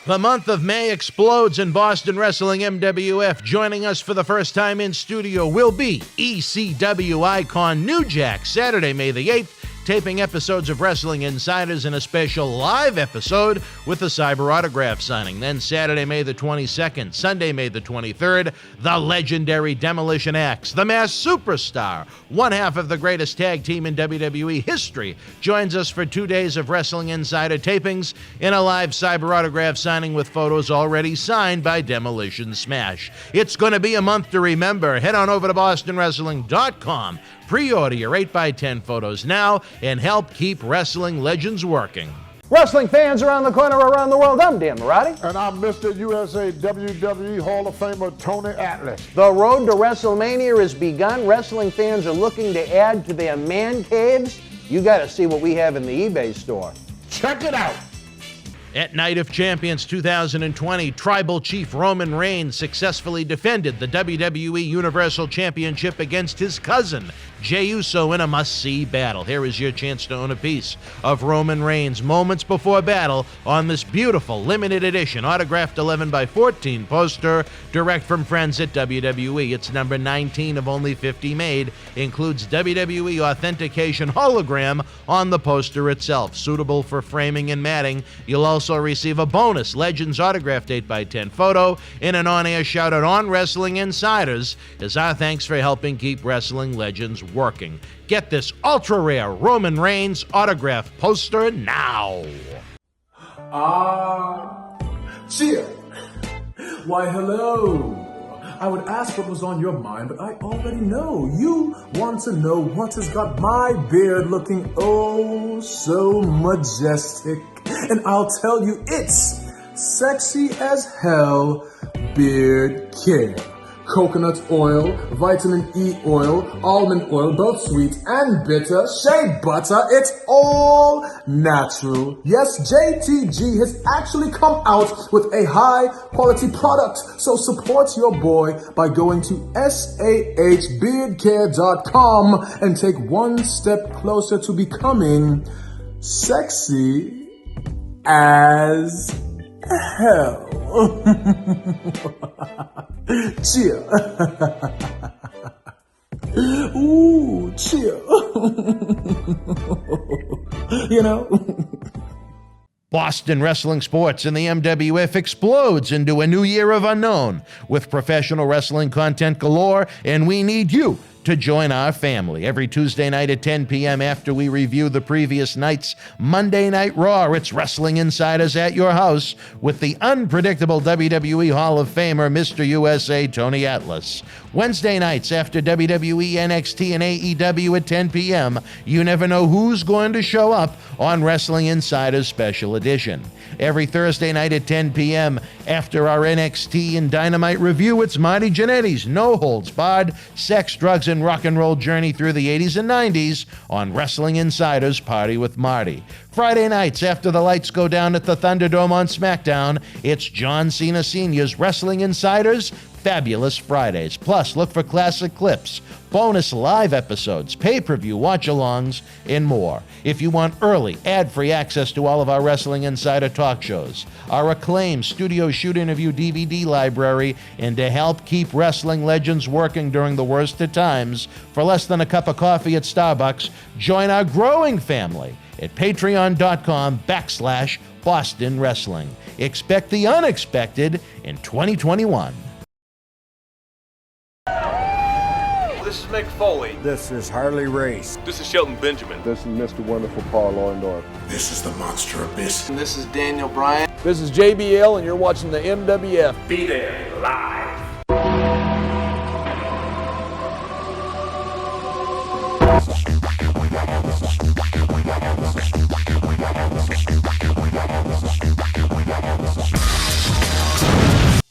The month of May explodes in Boston Wrestling MWF. Joining us for the first time in studio will be ECW icon New Jack, Saturday, May the 8th, taping episodes of Wrestling Insiders in a special live episode with a cyber autograph signing. Then Saturday, May the 22nd, Sunday, May the 23rd, the legendary Demolition Axe, the Masked Superstar, one half of the greatest tag team in WWE history, joins us for 2 days of Wrestling Insider tapings in a live cyber autograph signing with photos already signed by Demolition Smash. It's going to be a month to remember. Head on over to bostonwrestling.com. Pre-order your 8x10 photos now and help keep wrestling legends working. Wrestling fans around the corner, around the world, I'm Dan Marty. And I'm Mr. USA WWE Hall of Famer Tony Atlas. The road to WrestleMania has begun. Wrestling fans are looking to add to their man caves. You got to see what we have in the eBay store. Check it out. At Night of Champions 2020, Tribal Chief Roman Reigns successfully defended the WWE Universal Championship against his cousin, Jey Uso, in a must-see battle. Here is your chance to own a piece of Roman Reigns moments before battle on this beautiful limited edition autographed 11x14 poster direct from friends at WWE. It's number 19 of only 50 made. Includes WWE authentication hologram on the poster itself, suitable for framing and matting. You'll also receive a bonus Legends autographed 8x10 photo in an on-air shout-out on Wrestling Insiders as our thanks for helping keep wrestling legends working. Get this ultra-rare Roman Reigns autograph poster now. Cheer. Why, hello. I would ask what was on your mind, but I already know. You want to know what has got my beard looking oh so majestic. And I'll tell you, it's sexy as hell beard care. Coconut oil, vitamin E oil, almond oil, both sweet and bitter, shea butter, it's all natural. Yes, JTG has actually come out with a high quality product. So support your boy by going to sahbeardcare.com and take one step closer to becoming sexy as hell. Cheer. Ooh, cheer. You know? Boston Wrestling Sports and the MWF explodes into a new year of unknown with professional wrestling content galore, and we need you to join our family. Every Tuesday night at 10 p.m. after we review the previous night's Monday Night Raw, it's Wrestling Insiders at your house with the unpredictable WWE Hall of Famer, Mr. USA Tony Atlas. Wednesday nights after WWE, NXT, and AEW at 10 p.m., you never know who's going to show up on Wrestling Insiders Special Edition. Every Thursday night at 10 p.m. after our NXT and Dynamite review, it's Marty Jannetty's No Holds Barred Sex, Drugs, and Rock and Roll journey through the 80s and 90s on Wrestling Insiders Party with Marty. Friday nights after the lights go down at the Thunderdome on SmackDown, it's John Cena Sr.'s Wrestling Insiders Fabulous Fridays. Plus, look for classic clips, bonus live episodes, pay-per-view watch-alongs, and more. If you want early, ad-free access to all of our Wrestling Insider talk shows, our acclaimed studio shoot interview DVD library, and to help keep wrestling legends working during the worst of times, for less than a cup of coffee at Starbucks, join our growing family at patreon.com/Boston Wrestling. Expect the unexpected in 2021. This is Mick Foley. This is Harley Race. This is Shelton Benjamin. This is Mr. Wonderful Paul Orndorff. This is the Monster Abyss. And this is Daniel Bryan. This is JBL, and you're watching the MWF. Be there, live.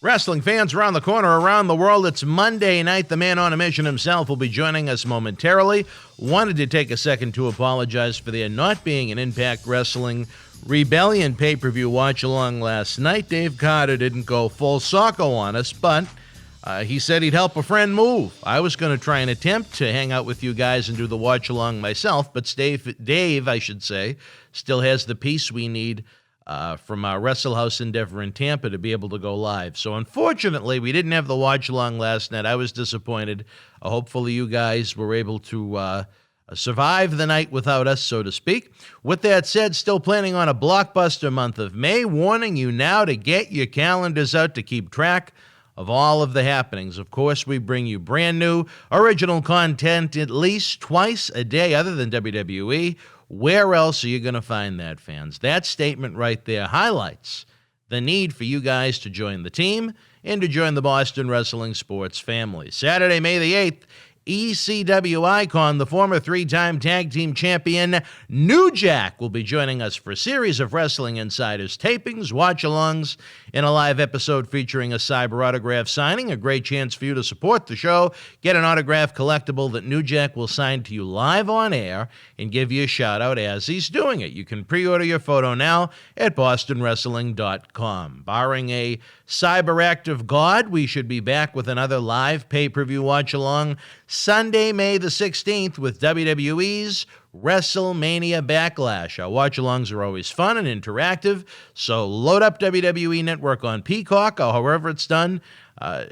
Wrestling fans around the corner, around the world, it's Monday night. The man on a mission himself will be joining us momentarily. Wanted to take a second to apologize for there not being an Impact Wrestling Rebellion pay-per-view watch-along last night. Dave Carter didn't go full Socko on us, but he said he'd help a friend move. I was going to try and attempt to hang out with you guys and do the watch-along myself, but Dave, I should say, still has the piece we need from our Wrestle House Endeavor in Tampa to be able to go live. So unfortunately, we didn't have the watch along last night. I was disappointed. Hopefully you guys were able to survive the night without us, so to speak. With that said, still planning on a blockbuster month of May, warning you now to get your calendars out to keep track of all of the happenings. Of course, we bring you brand new, original content at least twice a day other than WWE. Where else are you going to find that, fans? That statement right there highlights the need for you guys to join the team and to join the Boston Wrestling Sports family. Saturday, May the 8th, ECW icon, the former three-time tag team champion, New Jack, will be joining us for a series of Wrestling Insiders tapings, watch-alongs, and a live episode featuring a cyber autograph signing, a great chance for you to support the show, get an autograph collectible that New Jack will sign to you live on air, and give you a shout-out as he's doing it. You can pre-order your photo now at bostonwrestling.com. Barring a cyber act of God, we should be back with another live pay-per-view watch-along Sunday, May the 16th with WWE's WrestleMania Backlash. Our watch-alongs are always fun and interactive, so load up WWE Network on Peacock or however it's done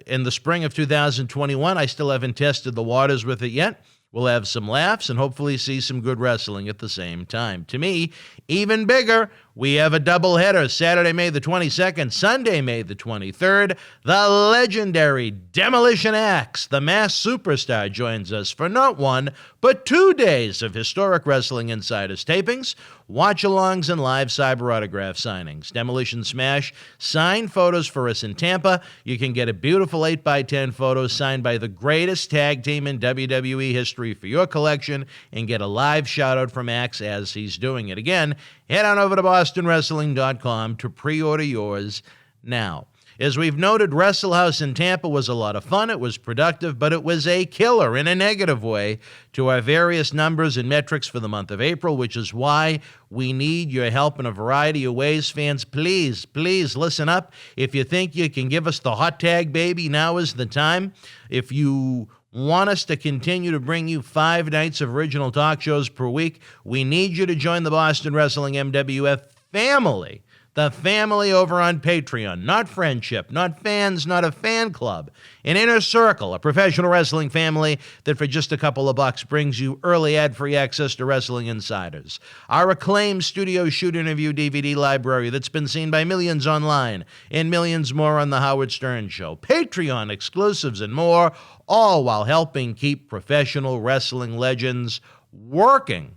in the spring of 2021. I still haven't tested the waters with it yet. We'll have some laughs and hopefully see some good wrestling at the same time. To me, even bigger, we have a doubleheader Saturday, May the 22nd, Sunday, May the 23rd. The legendary Demolition Axe, the masked superstar, joins us for not one, but 2 days of historic Wrestling Insiders tapings, watch-alongs, and live cyber autograph signings. Demolition Smash signed photos for us in Tampa. You can get a beautiful 8x10 photo signed by the greatest tag team in WWE history for your collection and get a live shout-out from Axe as he's doing it. Again, head on over to bostonwrestling.com to pre-order yours now. As we've noted, Wrestle House in Tampa was a lot of fun. It was productive, but it was a killer in a negative way to our various numbers and metrics for the month of April, which is why we need your help in a variety of ways. Fans, please, please listen up. If you think you can give us the hot tag, baby, now is the time. If you want us to continue to bring you 5 nights of original talk shows per week, we need you to join the Boston Wrestling MWF family. The family over on Patreon, not friendship, not fans, not a fan club. An inner circle, a professional wrestling family that for just a couple of bucks brings you early ad-free access to Wrestling Insiders. Our acclaimed studio shoot interview DVD library that's been seen by millions online and millions more on The Howard Stern Show. Patreon exclusives and more, all while helping keep professional wrestling legends working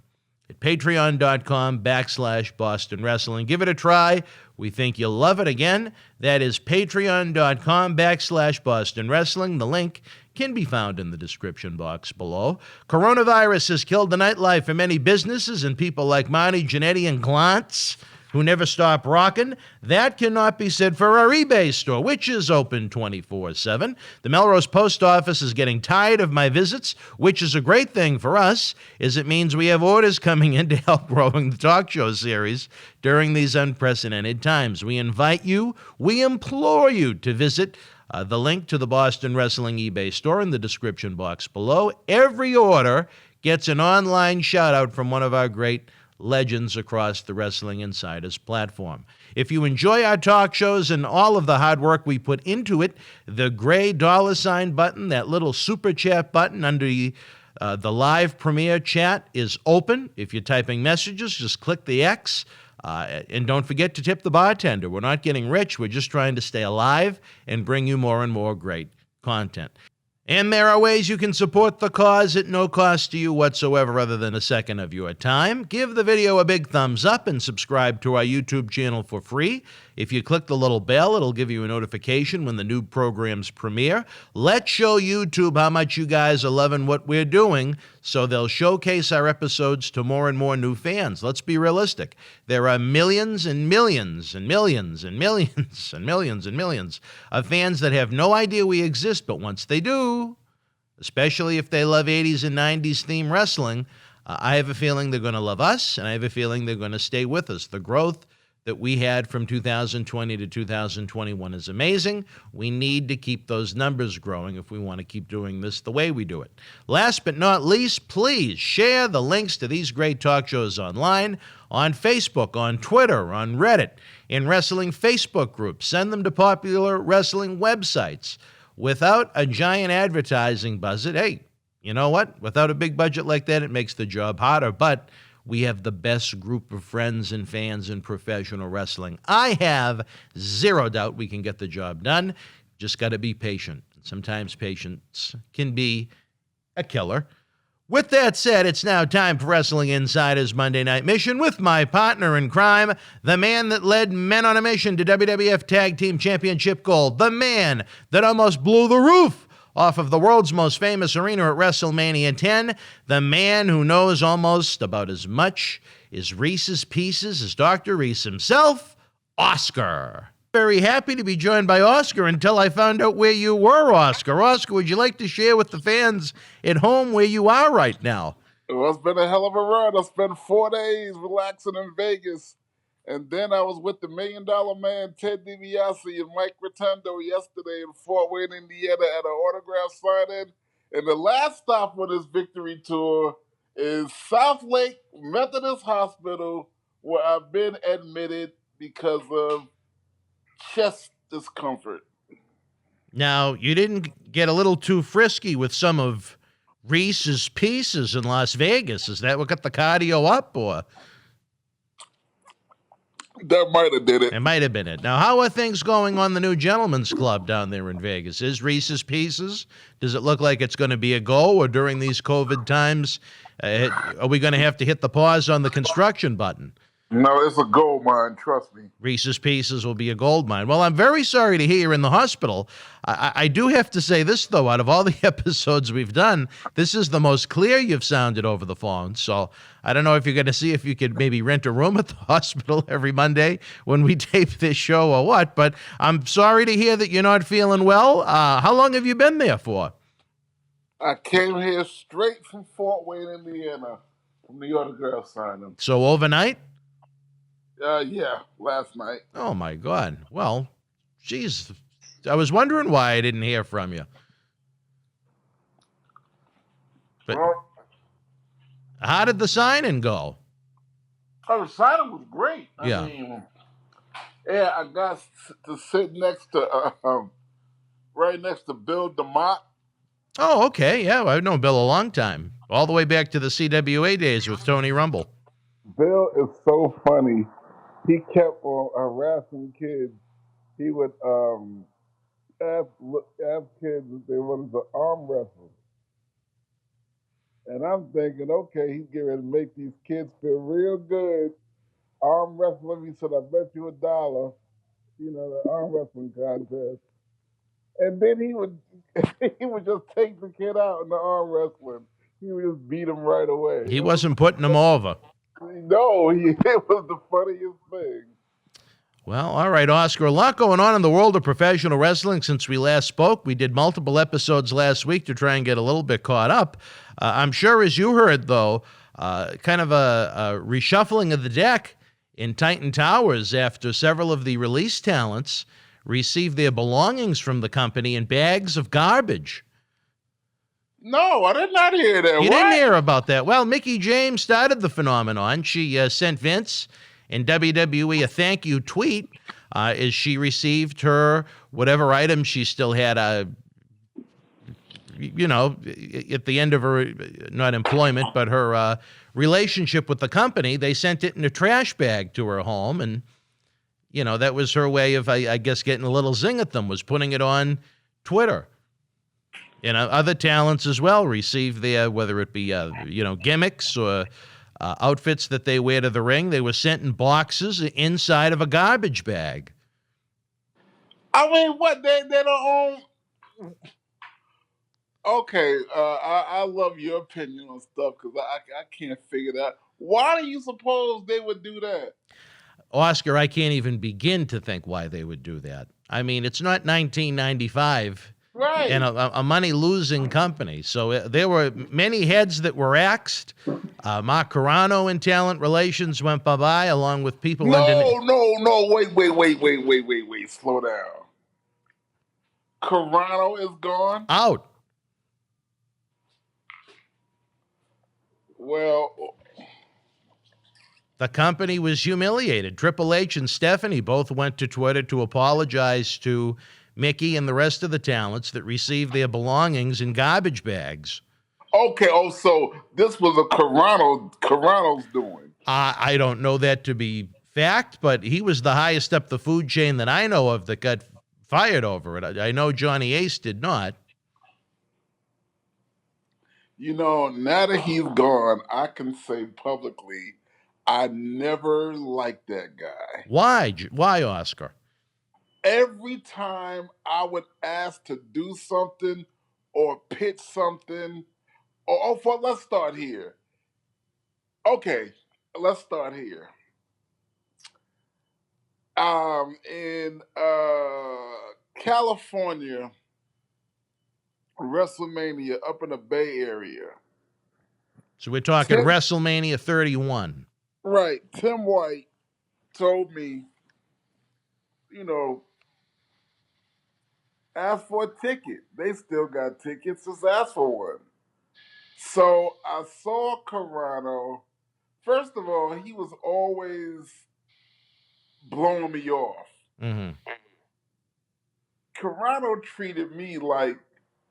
at patreon.com/Boston Wrestling. Give it a try. We think you'll love it. Again, that is patreon.com/Boston Wrestling. The link can be found in the description box below. Coronavirus has killed the nightlife for many businesses and people like Marty, Jannetty, and Glantz, who never stop rocking. That cannot be said for our eBay store, which is open 24/7. The Melrose post office is getting tired of my visits, which is a great thing for us, as it means we have orders coming in to help growing the talk show series during these unprecedented times. We invite you, we implore you to visit the link to the Boston Wrestling eBay store in the description box below. Every order gets an online shout-out from one of our great legends across the Wrestling Insiders platform. If you enjoy our talk shows and all of the hard work we put into it, the gray $ button, that little super chat button under the live premiere chat is open. If you're typing messages, just click the X. And don't forget to tip the bartender. We're not getting rich. We're just trying to stay alive and bring you more and more great content. And there are ways you can support the cause at no cost to you whatsoever other than a second of your time. Give the video a big thumbs up and subscribe to our YouTube channel for free. If you click the little bell, it'll give you a notification when the new programs premiere. Let's show YouTube how much you guys are loving what we're doing, so they'll showcase our episodes to more and more new fans. Let's be realistic. There are millions and millions and millions and millions and millions and millions of fans that have no idea we exist, but once they do, especially if they love 80s and 90s theme wrestling, I have a feeling they're going to love us, and I have a feeling they're going to stay with us. The growth, that we had from 2020 to 2021 is amazing. We need to keep those numbers growing if we want to keep doing this the way we do it. Last but not least, please share the links to these great talk shows online, on Facebook, on Twitter, on Reddit, in wrestling Facebook groups. Send them to popular wrestling websites. Without a giant advertising budget, hey, you know what? Without a big budget like that, it makes the job harder, but we have the best group of friends and fans in professional wrestling. I have zero doubt we can get the job done. Just got to be patient. Sometimes patience can be a killer. With that said, it's now time for Wrestling Insider's Monday Night Mission with my partner in crime, the man that led Men on a Mission to WWF Tag Team Championship gold, the man that almost blew the roof off of the world's most famous arena at WrestleMania 10, the man who knows almost about as much as Reese's Pieces as Dr. Reese himself, Oscar. Very happy to be joined by Oscar until I found out where you were, Oscar. Oscar, would you like to share with the fans at home where you are right now? Well, it's been a hell of a run. I spent 4 days relaxing in Vegas. And then I was with the $1 Million Man, Ted DiBiase, and Mike Rotundo yesterday in Fort Wayne, Indiana at an autograph signing. And the last stop on this victory tour is South Lake Methodist Hospital, where I've been admitted because of chest discomfort. Now, you didn't get a little too frisky with some of Reese's Pieces in Las Vegas. Is that what got the cardio up, or? That might have did it. It might have been it. Now, how are things going on the new Gentlemen's Club down there in Vegas? Is Reese's Pieces? Does it look like it's going to be a go, or during these COVID times, are we going to have to hit the pause on the construction button? No, it's a gold mine, trust me. Reese's Pieces will be a gold mine. Well, I'm very sorry to hear you're in the hospital. I do have to say this, though. Out of all the episodes we've done, this is the most clear you've sounded over the phone. So I don't know if you're going to see if you could maybe rent a room at the hospital every Monday when we tape this show or what. But I'm sorry to hear that you're not feeling well. How long have you been there for? I came here straight from Fort Wayne, Indiana, from the autograph signing. So overnight? Yeah, last night. Oh, my God. Well, geez. I was wondering why I didn't hear from you. But how did the signing go? Oh, the signing was great. Yeah. I mean, yeah, I got to sit next to, right next to Bill DeMott. Oh, okay. Yeah, I've known Bill a long time. All the way back to the CWA days with Tony Rumble. Bill is so funny. He kept on harassing kids. He would ask kids if they wanted to arm wrestle. And I'm thinking, okay, he's getting ready to make these kids feel real good. Arm wrestling. He said, I bet you $1, the arm wrestling contest. And then he would just take the kid out in the arm wrestling. He would just beat him right away. He wasn't putting them over. No, it was the funniest thing. Well, all right, Oscar. A lot going on in the world of professional wrestling since we last spoke. We did multiple episodes last week to try and get a little bit caught up. I'm sure, as you heard, though, kind of a reshuffling of the deck in Titan Towers after several of the release talents received their belongings from the company in bags of garbage. No, I did not hear that. You didn't hear about that. Well, Mickie James started the phenomenon. She sent Vince and WWE a thank you tweet as she received her whatever item she still had, at the end of her, not employment, but her relationship with the company. They sent it in a trash bag to her home. And, that was her way of, I guess, getting a little zing at them, was putting it on Twitter. Other talents as well receive their, whether it be, gimmicks or outfits that they wear to the ring. They were sent in boxes inside of a garbage bag. I mean, what? They don't own... Okay, I love your opinion on stuff because I can't figure that. Why do you suppose they would do that? Oscar, I can't even begin to think why they would do that. I mean, it's not 1995. Right. and a money-losing company. So there were many heads that were axed. Mark Carano in talent relations went bye-bye, along with people underneath. No. Wait. Slow down. Carano is gone. Out. Well, The company was humiliated. Triple H and Stephanie both went to Twitter to apologize to Mickey and the rest of the talents that received their belongings in garbage bags. okay. Oh, so this was a Carano's doing. I don't know that to be fact, but he was the highest up the food chain that I know of that got fired over it. I know Johnny Ace did not. You know, now that he's gone, I can say publicly, I never liked that guy. Why? Why, Oscar? Every time I would ask to do something or pitch something, let's start here. Okay, let's start here. In California, WrestleMania up in the Bay Area. So we're talking WrestleMania 31. Right. Tim White told me, ask for a ticket. They still got tickets. Just ask for one. So I saw Carano. First of all, he was always blowing me off. Mm-hmm. Carano treated me like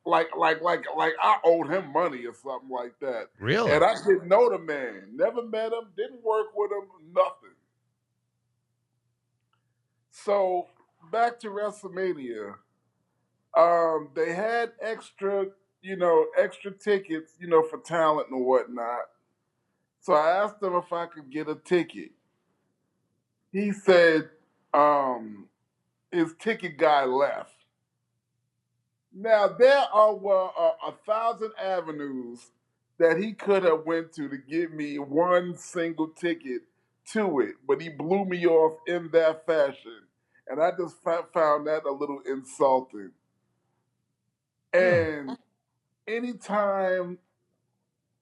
I owed him money or something like that. Really? And I didn't know the man. Never met him. Didn't work with him. Nothing. So back to WrestleMania. They had extra tickets, for talent and whatnot. So I asked him if I could get a ticket. He said his ticket guy left. Now there are 1,000 avenues that he could have went to give me one single ticket to it, but he blew me off in that fashion, and I just found that a little insulting. And anytime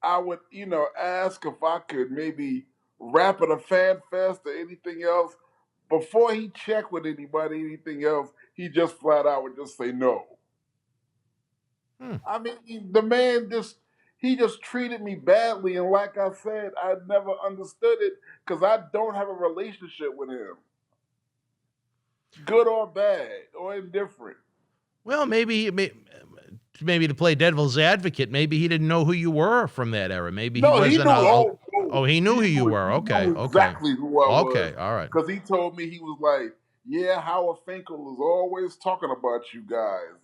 I would, ask if I could maybe rap at a fan fest or anything else, before he checked with anybody, anything else, he just flat out would just say no. I mean, the man he just treated me badly, and like I said, I never understood it because I don't have a relationship with him, good or bad or indifferent. Well, maybe to play devil's advocate, maybe he didn't know who you were from that era. Maybe he wasn't. He knew who you were. Okay, exactly who I was. Okay, all right. Because he told me, he was like, "Yeah, Howard Finkel is always talking about you guys,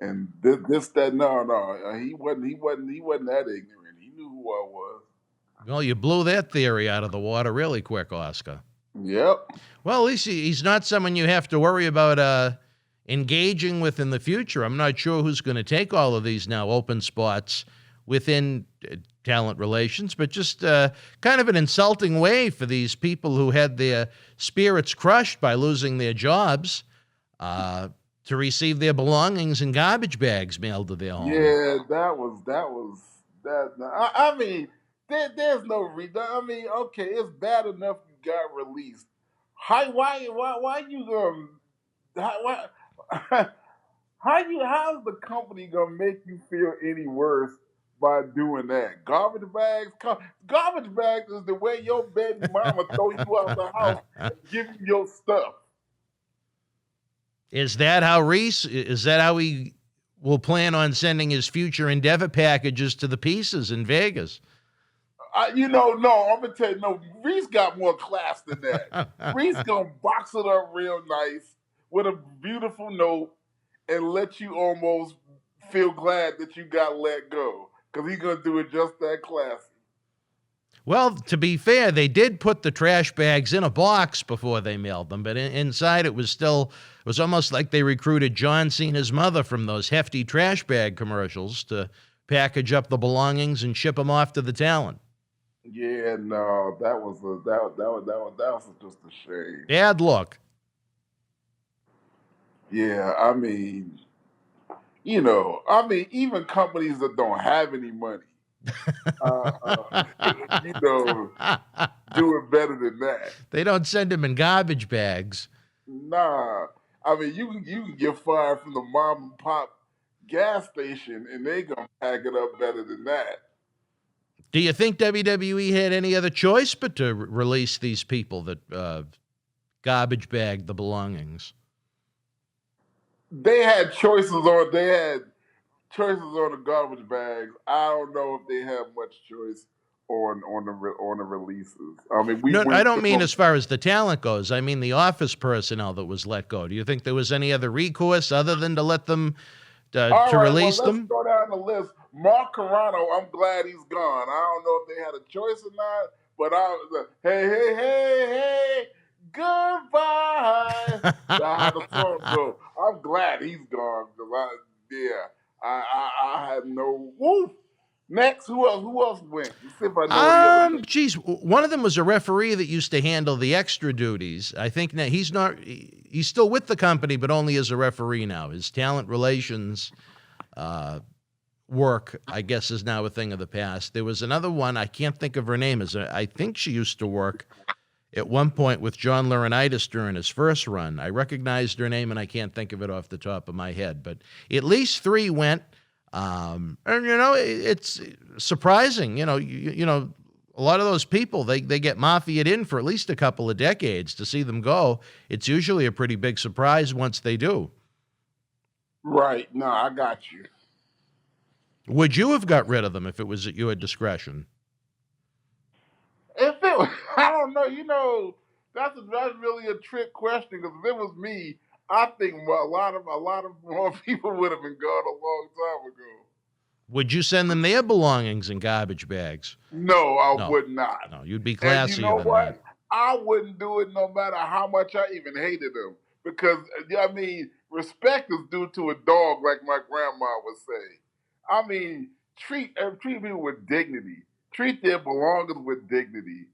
and this that no, he wasn't that ignorant. He knew who I was." Well, you blew that theory out of the water really quick, Oscar. Yep. Well, at least he's not someone you have to worry about engaging with in the future. I'm not sure who's going to take all of these now open spots within talent relations, but just kind of an insulting way for these people who had their spirits crushed by losing their jobs to receive their belongings in garbage bags mailed to their home. Yeah, that was that. I mean, there's no reason. I mean, okay, it's bad enough you got released. Why you how's the company gonna make you feel any worse by doing that? Garbage bags is the way your baby mama throw you out the house and give you your stuff. Is that how he will plan on sending his future endeavor packages to the pieces in Vegas? No, I'm gonna tell you, no, Reese got more class than that. Reese gonna box it up real nice with a beautiful note and let you almost feel glad that you got let go, because he's gonna do it just that classy. Well, to be fair, they did put the trash bags in a box before they mailed them, but inside it was almost like they recruited John Cena's mother from those hefty trash bag commercials to package up the belongings and ship them off to the talent. Yeah, no, that was just a shame. Bad luck. Yeah, even companies that don't have any money, uh, uh, you know, do it better than that. They don't send them in garbage bags. Nah, you can get fired from the mom and pop gas station, and they gonna pack it up better than that. Do you think WWE had any other choice but to release these people that garbage bagged the belongings? They had choices on the garbage bags. I don't know if they have much choice on the releases. I mean, we No, I went don't mean through. as far as the talent goes. I mean the office personnel that was let go. Do you think there was any other recourse other than to let them All to right, well, release let's them? go down the list. Mark Carrano, I'm glad he's gone. I don't know if they had a choice or not, but hey, goodbye. I had the song, so I'm glad he's gone because I had no woof. Next, who else went? Let's see if I know any other names. Geez, one of them was a referee that used to handle the extra duties. I think now he's not. He's still with the company, but only as a referee now. His talent relations work, I guess, is now a thing of the past. There was another one. I can't think of her name. I think she used to work at one point with John Laurinaitis during his first run. I recognized her name, and I can't think of it off the top of my head. But at least 3 went. And it's surprising. A lot of those people they get mafiaed in for at least a couple of decades to see them go. It's usually a pretty big surprise once they do. Right? No, I got you. Would you have got rid of them if it was at your discretion? If it was, I don't know. That's really a trick question because if it was me, I think a lot of more people would have been gone a long time ago. Would you send them their belongings in garbage bags? No, I No. would not. No, you'd be And classier you know than what? that. I wouldn't do it no matter how much I even hated them because respect is due to a dog, like my grandma would say. Treat people with dignity. Treat their belongings with dignity.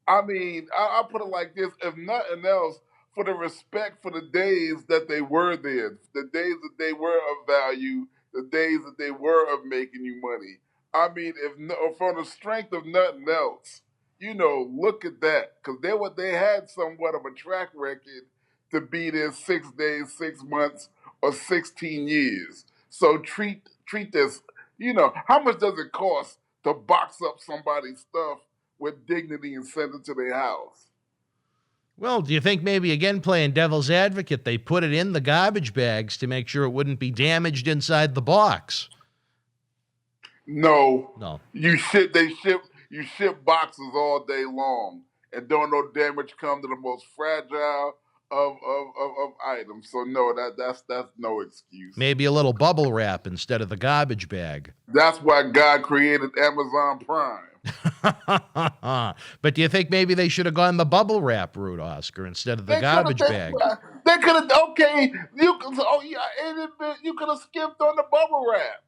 I'll put it like this: if nothing else, for the respect for the days that they were there, the days that they were of value, the days that they were of making you money. If for the strength of nothing else, look at that because they had somewhat of a track record to be there 6 days, 6 months, or 16 years. So treat this. How much does it cost to box up somebody's stuff with dignity and send it to their house? Well, do you think maybe, again, playing devil's advocate, they put it in the garbage bags to make sure it wouldn't be damaged inside the box? No. No. You ship boxes all day long and don't no damage come to the most fragile of items. So no, that's no excuse. Maybe a little bubble wrap instead of the garbage bag. That's why God created Amazon Prime. But do you think maybe they should have gone the bubble wrap route, Oscar, instead of the garbage bag? They could have. Okay, you could have skipped on the bubble wrap.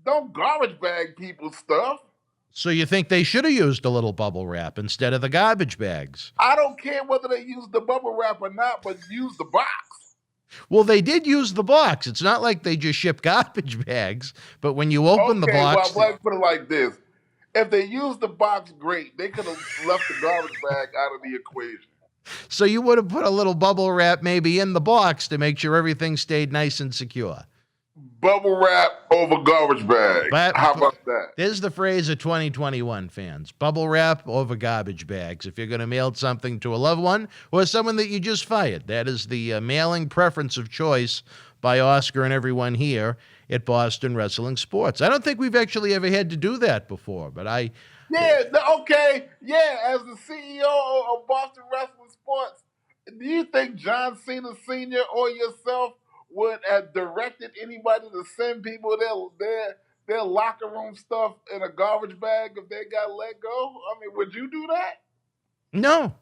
Don't garbage bag people's stuff. So you think they should have used a little bubble wrap instead of the garbage bags? I don't care whether they use the bubble wrap or not, but use the box. Well, they did use the box. It's not like they just ship garbage bags. But when you open the box... Well, let's put it like this. If they used the box, great. They could have left the garbage bag out of the equation. So you would have put a little bubble wrap maybe in the box to make sure everything stayed nice and secure. Bubble wrap over garbage bag. How about that? There's the phrase of 2021, fans. Bubble wrap over garbage bags. If you're going to mail something to a loved one or someone that you just fired, that is the mailing preference of choice by Oscar and everyone here at Boston Wrestling Sports. I don't think we've actually ever had to do that before, but as the CEO of Boston Wrestling Sports, do you think John Cena Sr. or yourself would have directed anybody to send people their locker room stuff in a garbage bag if they got let go? Would you do that? No.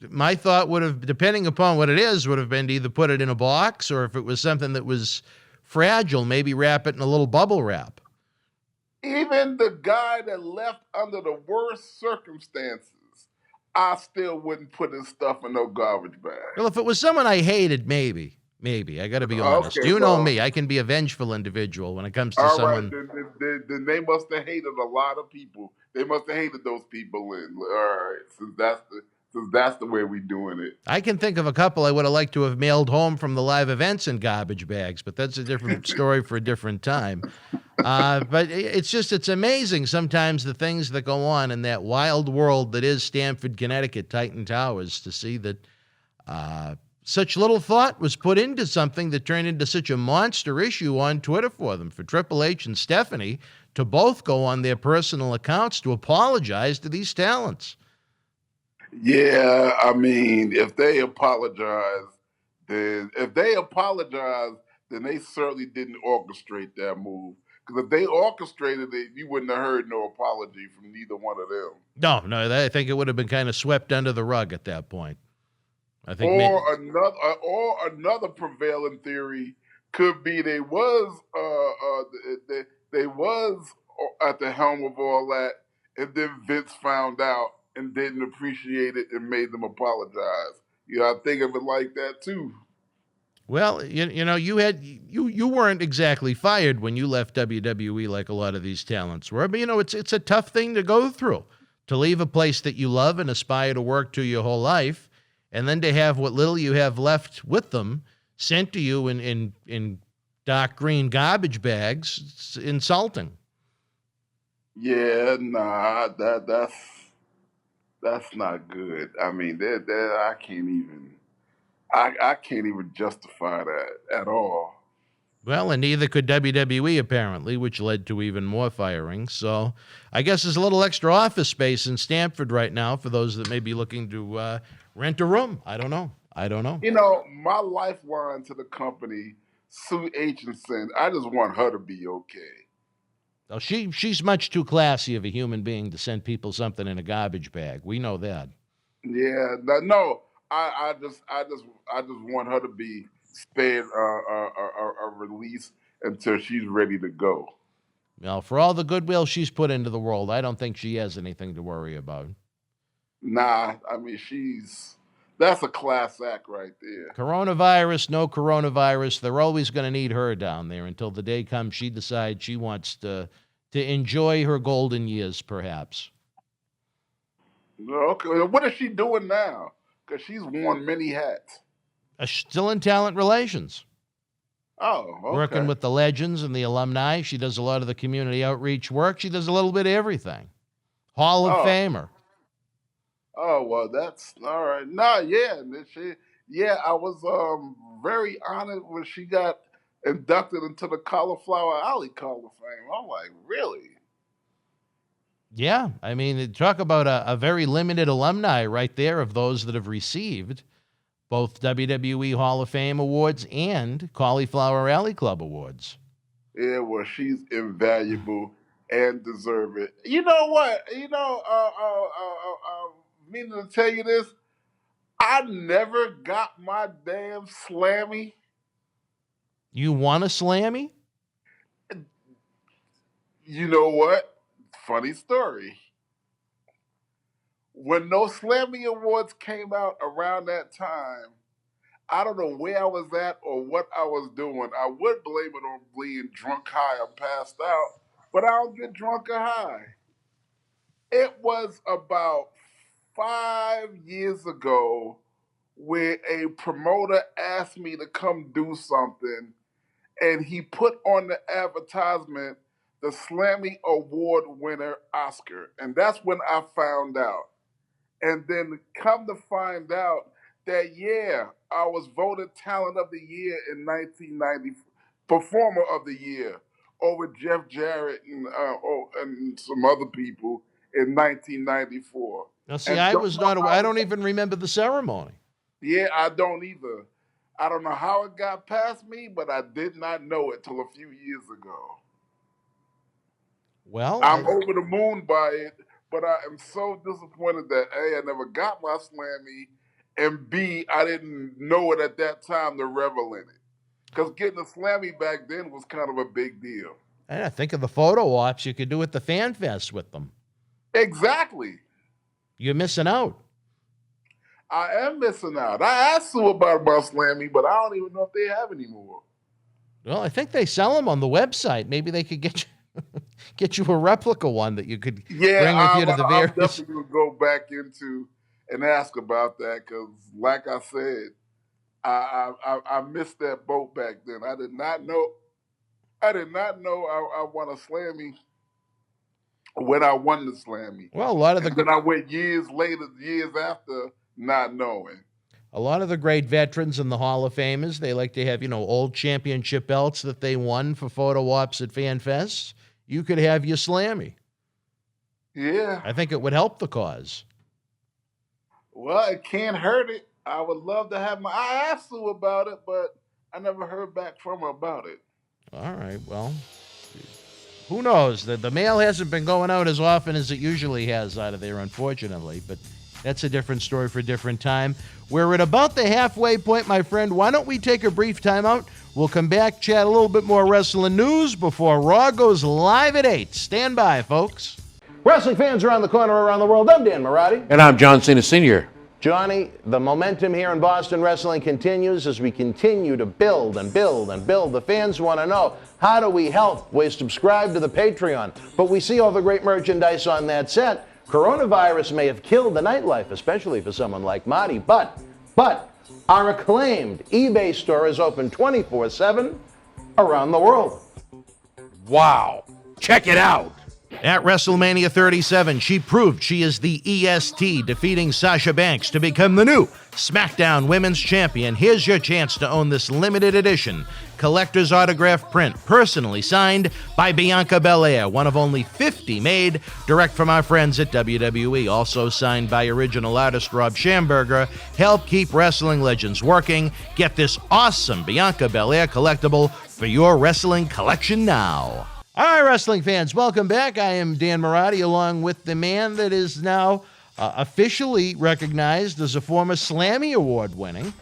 My thought would have, depending upon what it is, would have been to either put it in a box or if it was something that was fragile, maybe wrap it in a little bubble wrap. Even the guy that left under the worst circumstances, I still wouldn't put his stuff in no garbage bag. Well, if it was someone I hated, maybe. Maybe. I got to be honest. Okay, You know well, me. I can be a vengeful individual when it comes to all right. someone. Then they must have hated a lot of people. They must have hated those people. All right, since that's the way we doing it. I can think of a couple I would have liked to have mailed home from the live events in garbage bags, but that's a different story for a different time. But it's amazing sometimes the things that go on in that wild world that is Stamford, Connecticut, Titan Towers, to see that such little thought was put into something that turned into such a monster issue on Twitter for them, for Triple H and Stephanie to both go on their personal accounts to apologize to these talents. Yeah, I mean, if they apologize, then they certainly didn't orchestrate that move. Because if they orchestrated it, you wouldn't have heard no apology from neither one of them. No, I think it would have been kind of swept under the rug at that point. I think Another prevailing theory could be they was at the helm of all that, and then Vince found out and didn't appreciate it and made them apologize. I think of it like that too. Well, you weren't exactly fired when you left WWE like a lot of these talents were, but it's a tough thing to go through, to leave a place that you love and aspire to work to your whole life, and then to have what little you have left with them sent to you in dark green garbage bags. It's insulting. Yeah, nah, that's not good. I mean, I can't even justify that at all. Well, and neither could WWE, apparently, which led to even more firings. So I guess there's a little extra office space in Stamford right now for those that may be looking to rent a room. I don't know. My lifeline to the company, Sue Aitchison, I just want her to be okay. Oh, she's much too classy of a human being to send people something in a garbage bag. We know that. Yeah, no, I just want her to be spared a release until she's ready to go. Well, for all the goodwill she's put into the world, I don't think she has anything to worry about. Nah, I mean that's a class act right there. Coronavirus, no coronavirus, they're always going to need her down there until the day comes she decides she wants to enjoy her golden years, perhaps. Okay, what is she doing now? Because she's worn many hats. Still in talent relations. Oh, okay. Working with the legends and the alumni. She does a lot of the community outreach work. She does a little bit of everything. Hall of Famer. Oh, well, that's all right. No, I was very honored when she got inducted into the Cauliflower Alley Hall of Fame. I'm like, really? Yeah, I mean, talk about a very limited alumni right there of those that have received both WWE Hall of Fame awards and Cauliflower Alley Club awards. Yeah, well, she's invaluable and deserve it. You know what? Meaning to tell you this, I never got my damn Slammy. You want a Slammy? You know what? Funny story. When those Slammy Awards came out around that time, I don't know where I was at or what I was doing. I would blame it on being drunk, high, or passed out, but I don't get drunk or high. It was about 5 years ago where a promoter asked me to come do something, and he put on the advertisement the Slammy Award winner Oscar. And that's when I found out. And then come to find out that, I was voted Talent of the Year in 1990, Performer of the Year, over Jeff Jarrett and some other people in 1994. Now, see, I don't even remember the ceremony. Yeah, I don't either. I don't know how it got past me, but I did not know it till a few years ago. Well, I'm over the moon by it, but I am so disappointed that A, I never got my Slammy, and B, I didn't know it at that time to revel in it. Because getting a Slammy back then was kind of a big deal. And I think of the photo ops you could do at the Fanfest with them. Exactly. You're missing out. I am missing out. I asked Sue about Slammy, but I don't even know if they have anymore. Well, I think they sell them on the website. Maybe they could get you a replica one that you could bring with you to the I'm various. definitely going to go back into and ask about that because, like I said, I missed that boat back then. I did not know I won a Slammy when I won the Slammy. Well, a lot of and then I went years after, not knowing. A lot of the great veterans in the Hall of Famers, they like to have, old championship belts that they won for photo ops at Fanfest. You could have your Slammy. Yeah. I think it would help the cause. Well, it can't hurt it. I would love to have I asked Sue about it, but I never heard back from her about it. All right, well, who knows? The mail hasn't been going out as often as it usually has out of there, unfortunately, but that's a different story for a different time. We're at about the halfway point, my friend. Why don't we take a brief timeout? We'll come back, chat a little bit more wrestling news before Raw goes live at 8. Stand by, folks. Wrestling fans around the corner, around the world, I'm Dan Marty. And I'm John Cena Sr. Johnny, the momentum here in Boston wrestling continues as we continue to build and build and build. The fans want to know, how do we help? We subscribe to the Patreon, but we see all the great merchandise on that set. Coronavirus may have killed the nightlife, especially for someone like Marty, but our acclaimed eBay store is open 24/7 around the world. Wow. Check it out. At WrestleMania 37, she proved she is the EST, defeating Sasha Banks to become the new SmackDown Women's Champion. Here's your chance to own this limited edition collector's autograph print, personally signed by Bianca Belair, one of only 50 made, direct from our friends at WWE. Also signed by original artist Rob Schamberger. Help keep wrestling legends working. Get this awesome Bianca Belair collectible for your wrestling collection now. All right, wrestling fans, welcome back. I am Dan Marty, along with the man that is now officially recognized as a former Slammy Award winning,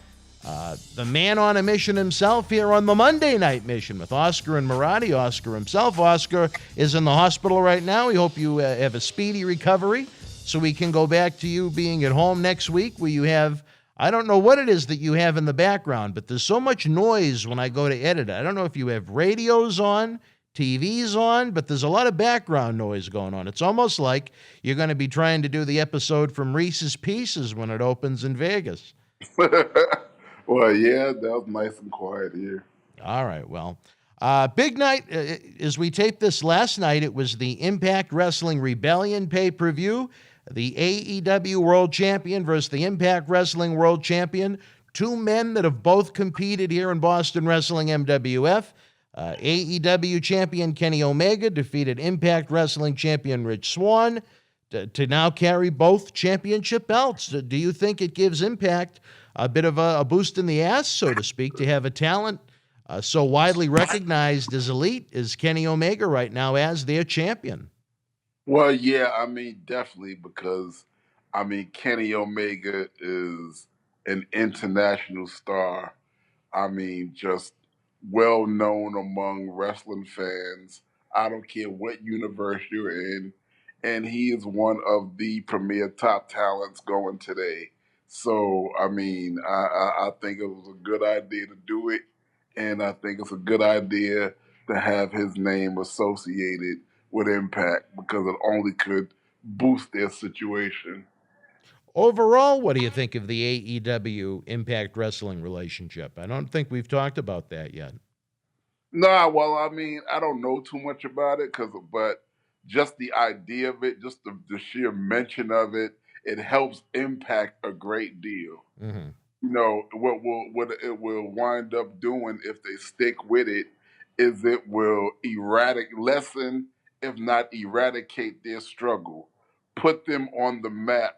the man on a mission himself here on the Monday Night Mission with Oscar and Marty. Oscar himself. Oscar is in the hospital right now. We hope you have a speedy recovery so we can go back to you being at home next week where you have, I don't know what it is that you have in the background, but there's so much noise when I go to edit it. I don't know if you have radios on, TV's on, but there's a lot of background noise going on. It's almost like you're going to be trying to do the episode from Reese's Pieces when it opens in Vegas. Well, yeah, that was nice and quiet here. All right, well, big night. As we taped this last night, it was the Impact Wrestling Rebellion pay-per-view. The AEW World Champion versus the Impact Wrestling World Champion. Two men that have both competed here in Boston Wrestling MWF. AEW champion Kenny Omega defeated Impact Wrestling champion Rich Swann to now carry both championship belts. Do you think it gives Impact a bit of a boost in the ass, so to speak, to have a talent so widely recognized as elite as Kenny Omega right now as their champion? Well, yeah, I mean, definitely, because, I mean, Kenny Omega is an international star. I mean, just well known among wrestling fans. I don't care what universe you're in. And he is one of the premier top talents going today. So, I mean, I think it was a good idea to do it. And I think it's a good idea to have his name associated with Impact because it only could boost their situation. Overall, what do you think of the AEW Impact Wrestling relationship? I don't think we've talked about that yet. No, well, I mean, I don't know too much about it, but just the idea of it, just the sheer mention of it, it helps Impact a great deal. Mm-hmm. You know, what it will wind up doing if they stick with it is it will lessen, if not eradicate their struggle, put them on the map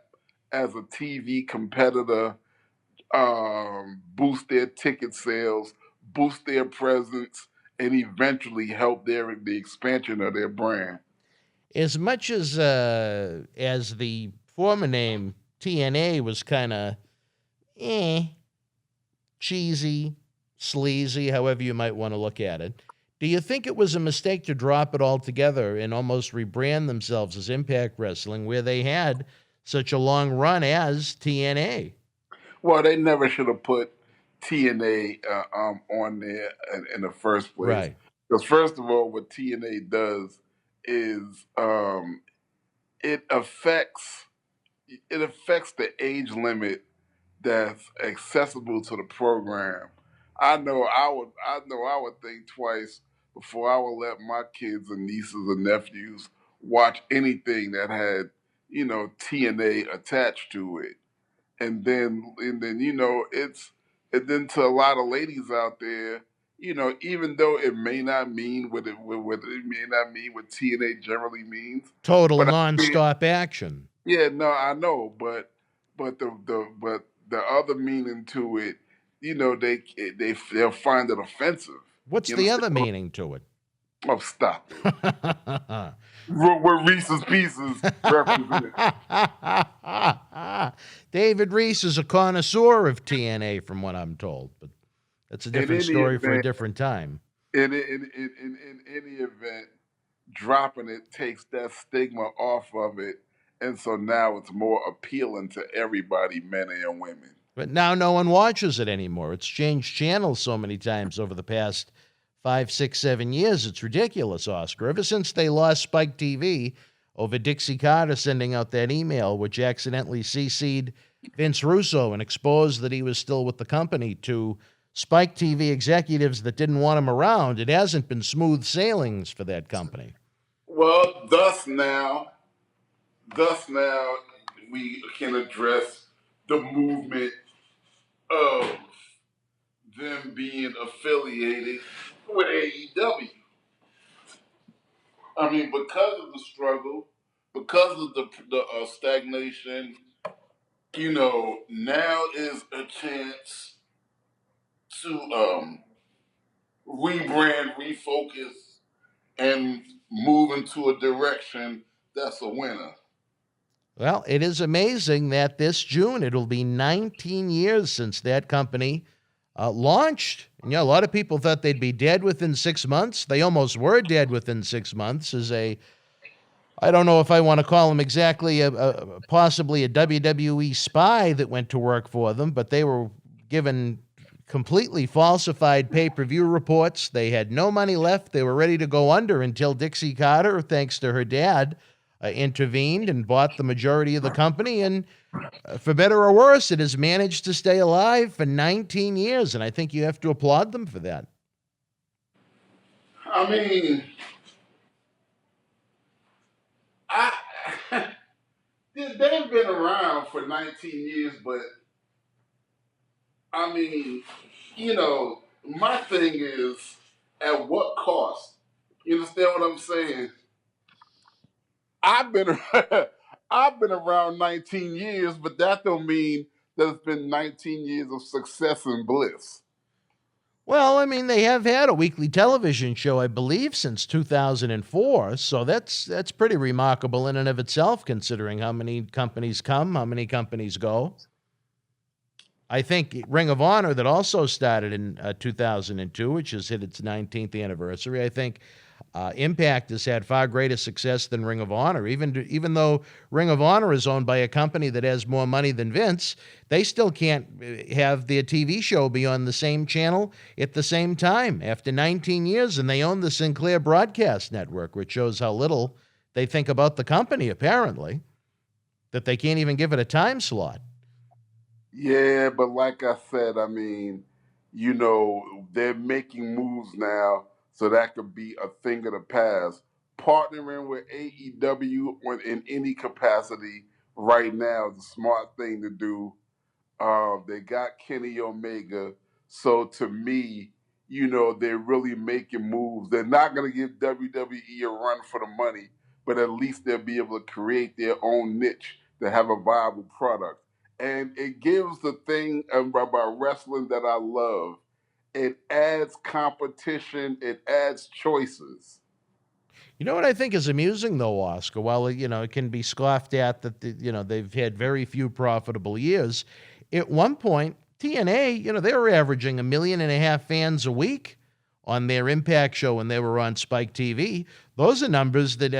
as a TV competitor, boost their ticket sales, boost their presence, and eventually help the expansion of their brand. As much as the former name TNA was kind of cheesy, sleazy, however you might want to look at it, do you think it was a mistake to drop it all together and almost rebrand themselves as Impact Wrestling, where they had such a long run as TNA? Well, they never should have put TNA on there in the first place. Right. Because first of all, what TNA does is it affects the age limit that's accessible to the program. I would think twice before I would let my kids and nieces and nephews watch anything that had, TNA attached to it. And then and then to a lot of ladies out there, even though it may not mean what it may not mean what TNA generally means, Total but I mean, nonstop action. yeah, no, I know, but the other meaning to it, they'll find it offensive. What's You the understand? other meaning to it? Oh, stop it! What Reese's Pieces represent? David Reese is a connoisseur of TNA, from what I'm told, but that's a different story for a different time. In any event, dropping it takes that stigma off of it, and so now it's more appealing to everybody, men and women. But now no one watches it anymore. It's changed channels so many times over the past 5, 6, 7 years. It's ridiculous, Oscar. Ever since they lost Spike TV over Dixie Carter sending out that email, which accidentally CC'd Vince Russo and exposed that he was still with the company to Spike TV executives that didn't want him around, it hasn't been smooth sailings for that company. Well, thus now we can address the movement of them being affiliated with AEW. I mean, because of the struggle, because of the stagnation, now is a chance to rebrand, refocus, and move into a direction that's a winner. Well, it is amazing that this June, it'll be 19 years since that company launched. And, a lot of people thought they'd be dead within 6 months. They almost were dead within 6 months I don't know if I want to call them exactly possibly a WWE spy that went to work for them, but they were given completely falsified pay-per-view reports. They had no money left. They were ready to go under until Dixie Carter, thanks to her dad, intervened and bought the majority of the company. And for better or worse, it has managed to stay alive for 19 years. And I think you have to applaud them for that. I mean, they've been around for 19 years, but I mean, my thing is, at what cost? You understand what I'm saying? I've been around 19 years, but that don't mean that it's been 19 years of success and bliss. Well, I mean, they have had a weekly television show, I believe, since 2004. So that's pretty remarkable in and of itself, considering how many companies come, how many companies go. I think Ring of Honor, that also started in 2002, which has hit its 19th anniversary. I think Impact has had far greater success than Ring of Honor. Even though Ring of Honor is owned by a company that has more money than Vince, they still can't have their TV show be on the same channel at the same time after 19 years, and they own the Sinclair Broadcast Network, which shows how little they think about the company, apparently, that they can't even give it a time slot. Yeah, but like I said, I mean, they're making moves now, so that could be a thing of the past. Partnering with AEW in any capacity right now is a smart thing to do. They got Kenny Omega, so to me, they're really making moves. They're not going to give WWE a run for the money, but at least they'll be able to create their own niche to have a viable product. And it gives the thing about wrestling that I love. It adds competition. It adds choices. You know what I think is amusing, though, Oscar? While, it can be scoffed at that, they've had very few profitable years. At one point, TNA, they were averaging 1.5 million fans a week on their Impact show when they were on Spike TV. Those are numbers that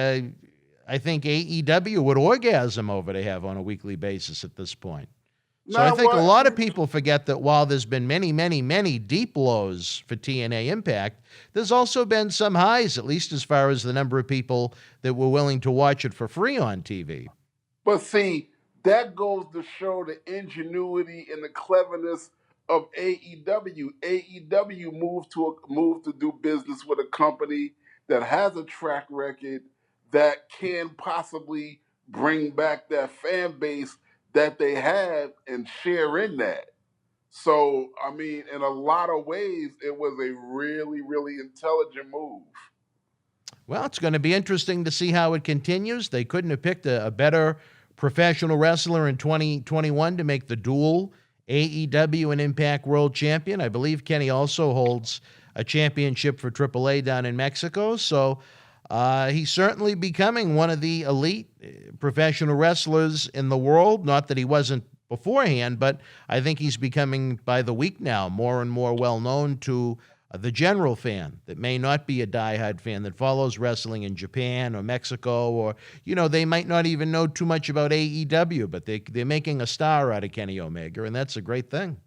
I think AEW would orgasm over to have on a weekly basis at this point. So I Nah, think a well, lot of people forget that while there's been many, many, many deep lows for TNA Impact, there's also been some highs, at least as far as the number of people that were willing to watch it for free on TV. but see, that goes to show the ingenuity and the cleverness of AEW. AEW moved to do business with a company that has a track record that can possibly bring back that fan base that they have and share in that. So, I mean, in a lot of ways, it was a really, really intelligent move. Well, it's going to be interesting to see how it continues. They couldn't have picked a better professional wrestler in 2021 to make the dual AEW and Impact World Champion. I believe Kenny also holds a championship for AAA down in Mexico. So he's certainly becoming one of the elite professional wrestlers in the world. Not that he wasn't beforehand, but I think he's becoming, by the week now, more and more well known to the general fan that may not be a diehard fan that follows wrestling in Japan or Mexico, or, they might not even know too much about AEW, but they're making a star out of Kenny Omega, and that's a great thing.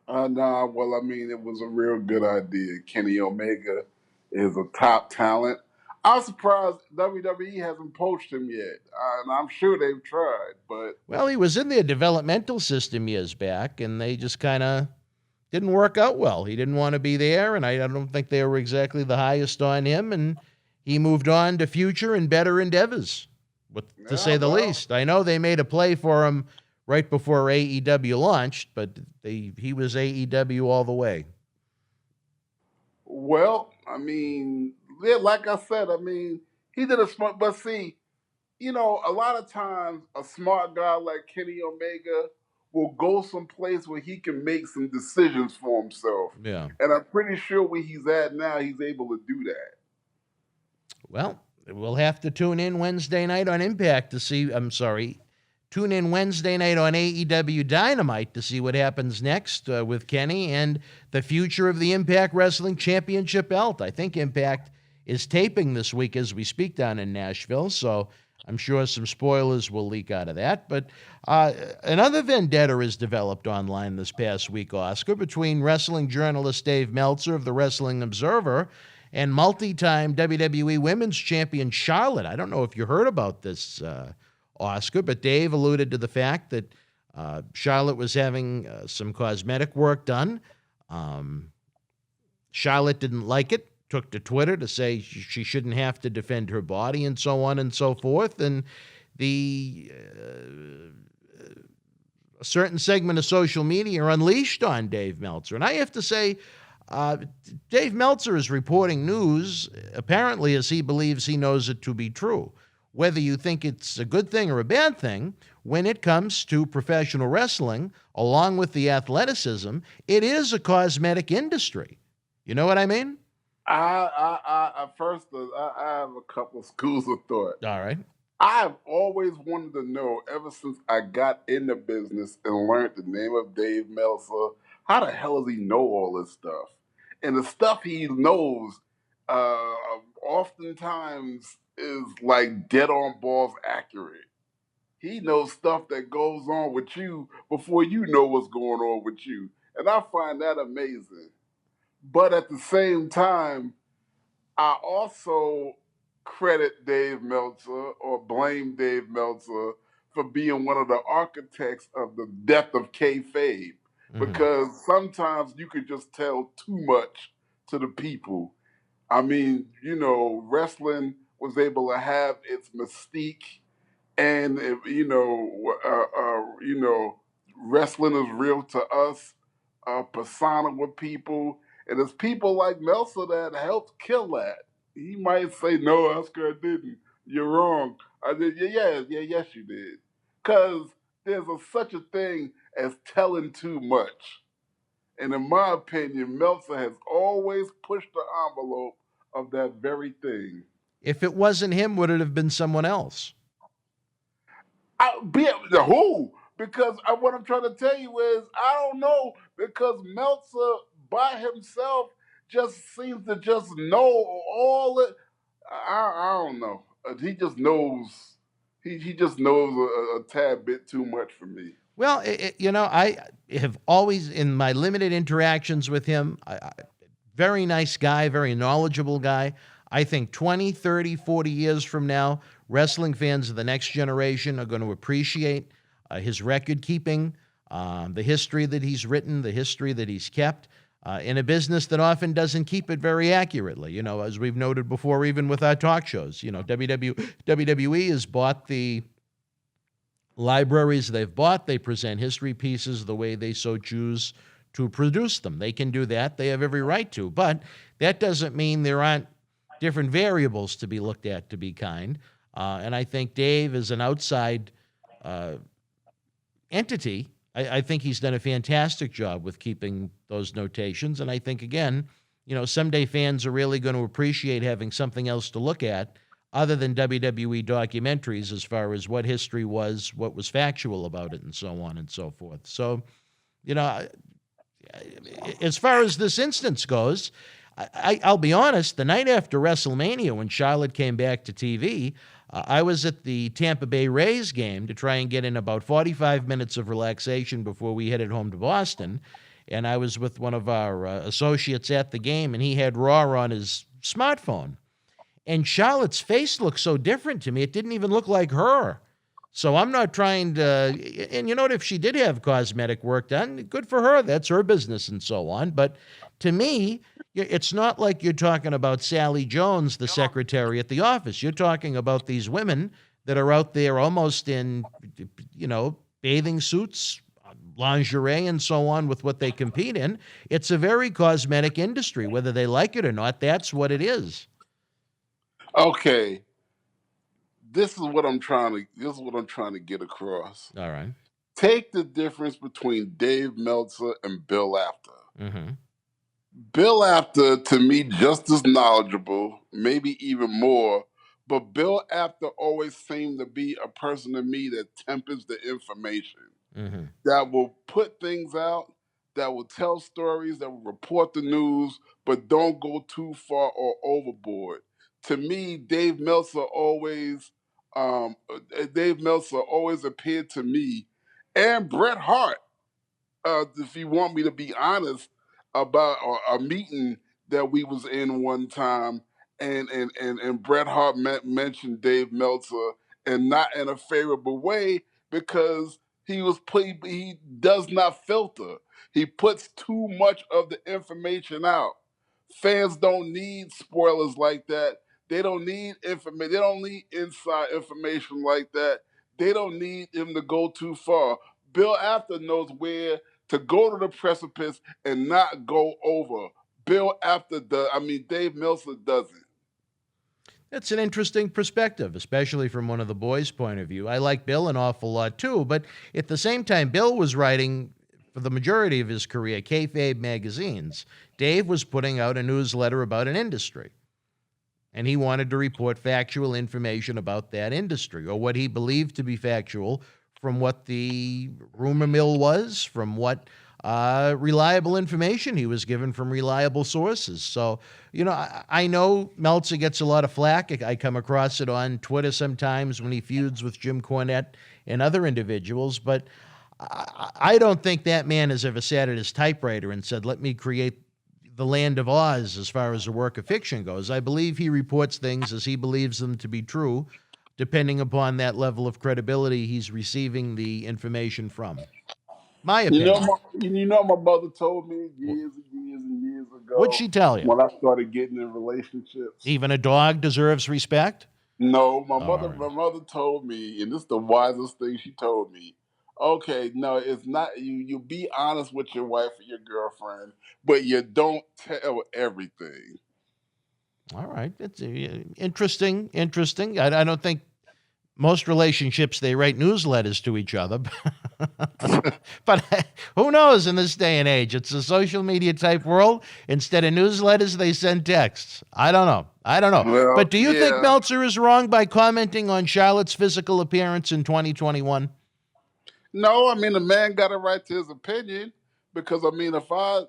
Nah, well, I mean, it was a real good idea. Kenny Omega is a top talent. I'm surprised WWE hasn't poached him yet, and I'm sure they've tried, but... Well, he was in their developmental system years back, and they just kind of didn't work out well. He didn't want to be there, and I don't think they were exactly the highest on him, and he moved on to future and better endeavors, to say the least. I know they made a play for him right before AEW launched, but he was AEW all the way. Well, I mean, yeah, like I said, I mean, he did a smart, but see, a lot of times a smart guy like Kenny Omega will go someplace where he can make some decisions for himself. Yeah. And I'm pretty sure where he's at now, he's able to do that. Well, we'll have to tune in Wednesday night on Impact to see, tune in Wednesday night on AEW Dynamite to see what happens next with Kenny and the future of the Impact Wrestling Championship belt. I think Impact is taping this week as we speak down in Nashville, so I'm sure some spoilers will leak out of that. But another vendetta is developed online this past week, Oscar, between wrestling journalist Dave Meltzer of the Wrestling Observer and multi-time WWE Women's Champion Charlotte. I don't know if you heard about this, Oscar, but Dave alluded to the fact that Charlotte was having some cosmetic work done. Charlotte didn't like it, took to Twitter to say she shouldn't have to defend her body and so on and so forth. And a certain segment of social media unleashed on Dave Meltzer. And I have to say, Dave Meltzer is reporting news, apparently as he believes he knows it to be true. Whether you think it's a good thing or a bad thing, when it comes to professional wrestling, along with the athleticism, it is a cosmetic industry. You know what I mean? I have a couple of schools of thought. All right. I've always wanted to know, ever since I got in the business and learned the name of Dave Meltzer, how the hell does he know all this stuff? And the stuff he knows oftentimes is like dead on balls accurate. He knows stuff that goes on with you before you know what's going on with you. And I find that amazing. But at the same time, I also credit Dave Meltzer or blame Dave Meltzer for being one of the architects of the death of kayfabe. Because sometimes you could just tell too much to the people. I mean, wrestling was able to have its mystique, and wrestling is real to us, persona with people, and it's people like Meltzer that helped kill that. He might say, "No, Oscar, I didn't. You're wrong. I did." Yes, you did. Because there's such a thing as telling too much. And in my opinion, Meltzer has always pushed the envelope of that very thing. If it wasn't him, would it have been someone else? Who? Because what I'm trying to tell you is, I don't know, because Meltzer by himself just seems to just know all it. I don't know. He just knows. He just knows a tad bit too much for me. Well, I have always, in my limited interactions with him, very nice guy, very knowledgeable guy. I think 20, 30, 40 years from now, wrestling fans of the next generation are going to appreciate his record keeping, the history that he's written, the history that he's kept, in a business that often doesn't keep it very accurately. As we've noted before, even with our talk shows, WWE has bought the libraries they've bought. They present history pieces the way they so choose to produce them. They can do that. They have every right to. But that doesn't mean there aren't different variables to be looked at, to be kind. And I think Dave is an outside entity. I think he's done a fantastic job with keeping those notations. And I think, again, someday fans are really going to appreciate having something else to look at other than WWE documentaries as far as what history was, what was factual about it, and so on and so forth. So, as far as this instance goes, I'll be honest, the night after WrestleMania, when Charlotte came back to TV, I was at the Tampa Bay Rays game to try and get in about 45 minutes of relaxation before we headed home to Boston. And I was with one of our associates at the game, and he had Raw on his smartphone. And Charlotte's face looked so different to me, it didn't even look like her. So I'm not trying to, and if she did have cosmetic work done, good for her. That's her business and so on. But to me, it's not like you're talking about Sally Jones, the secretary at the office. You're talking about these women that are out there almost in, bathing suits, lingerie, and so on with what they compete in. It's a very cosmetic industry. Whether they like it or not, that's what it is. Okay. This is what I'm trying to get across. All right. Take the difference between Dave Meltzer and Bill Apter. Mm-hmm. Bill Apter, to me, just as knowledgeable, maybe even more, but Bill Apter always seemed to be a person to me that tempers the information, that will put things out, that will tell stories, that will report the news, but don't go too far or overboard. To me, Dave Meltzer always appeared to me, and Bret Hart, if you want me to be honest, about a meeting that we was in one time, and Bret Hart mentioned Dave Meltzer, and not in a favorable way, because he does not filter. He puts too much of the information out. Fans don't need spoilers like that. They don't need information. They don't need inside information like that. They don't need him to go too far. Bill Apter knows where to go to the precipice and not go over. Dave Meltzer doesn't. That's an interesting perspective, especially from one of the boys' point of view. I like Bill an awful lot too, but at the same time, Bill was writing, for the majority of his career, kayfabe magazines. Dave was putting out a newsletter about an industry, and he wanted to report factual information about that industry, or what he believed to be factual from what the rumor mill was, from what reliable information he was given from reliable sources. So, I know Meltzer gets a lot of flack. I come across it on Twitter sometimes when he feuds with Jim Cornette and other individuals, but I don't think that man has ever sat at his typewriter and said, let me create the Land of Oz as far as a work of fiction goes. I believe he reports things as he believes them to be true, depending upon that level of credibility he's receiving the information from. My opinion. My mother told me years and years and years ago. What'd she tell you? When I started getting in relationships. Even a dog deserves respect? No, my mother told me, and this is the wisest thing she told me. Okay, no, it's not. You be honest with your wife or your girlfriend, but you don't tell everything. All right. It's interesting. I don't think most relationships, they write newsletters to each other. But who knows in this day and age? It's a social media type world. Instead of newsletters, they send texts. I don't know. Well, but do you think Meltzer is wrong by commenting on Charlotte's physical appearance in 2021? No, the man got a right to his opinion, because if I